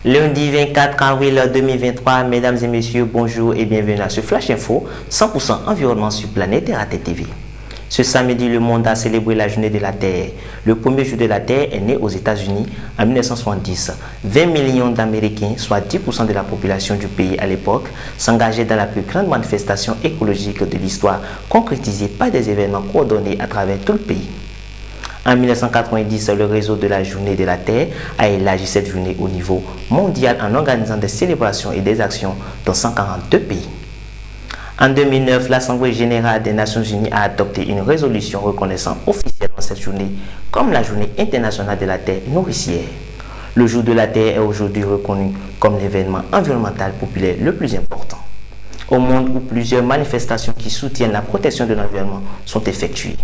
Lundi 24 avril 2023, mesdames et messieurs, bonjour et bienvenue à ce Flash Info 100% environnement sur Planète Terre TV. Ce samedi, le monde a célébré la journée de la Terre. Le premier jour de la Terre est né aux États-Unis en 1970. 20 millions d'Américains, soit 10% de la population du pays à l'époque, s'engageaient dans la plus grande manifestation écologique de l'histoire, concrétisée par des événements coordonnés à travers tout le pays. En 1990, le réseau de la Journée de la Terre a élargi cette journée au niveau mondial en organisant des célébrations et des actions dans 142 pays. En 2009, l'Assemblée générale des Nations unies a adopté une résolution reconnaissant officiellement cette journée comme la Journée internationale de la Terre nourricière. Le jour de la Terre est aujourd'hui reconnu comme l'événement environnemental populaire le plus important au monde, où plusieurs manifestations qui soutiennent la protection de l'environnement sont effectuées.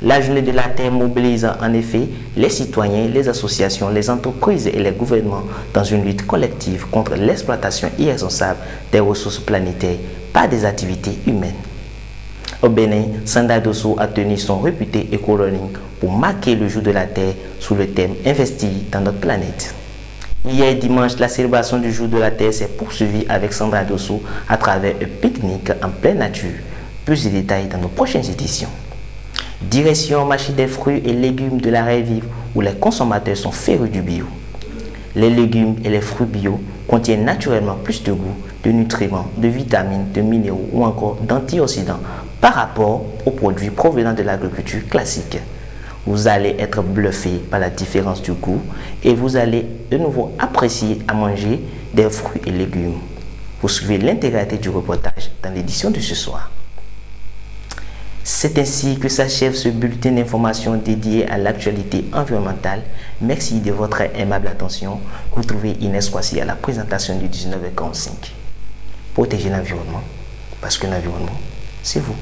La journée de la Terre mobilise en effet les citoyens, les associations, les entreprises et les gouvernements dans une lutte collective contre l'exploitation irresponsable des ressources planétaires par des activités humaines. Au Bénin, Sandra Dosso a tenu son réputé éco-running pour marquer le jour de la Terre sous le thème « Investir dans notre planète ». Hier dimanche, la célébration du jour de la Terre s'est poursuivie avec Sandra Dosso à travers un pique-nique en pleine nature. Plus de détails dans nos prochaines éditions. Direction marché des fruits et légumes de la Vive, où les consommateurs sont férus du bio. Les légumes et les fruits bio contiennent naturellement plus de goût, de nutriments, de vitamines, de minéraux ou encore d'antioxydants par rapport aux produits provenant de l'agriculture classique. Vous allez être bluffé par la différence du goût et vous allez de nouveau apprécier à manger des fruits et légumes. Vous suivez l'intégralité du reportage dans l'édition de ce soir. C'est ainsi que s'achève ce bulletin d'information dédié à l'actualité environnementale. Merci de votre aimable attention. Retrouvez Inès Kwasi à la présentation du 19h45. Protégez l'environnement, parce que l'environnement, c'est vous.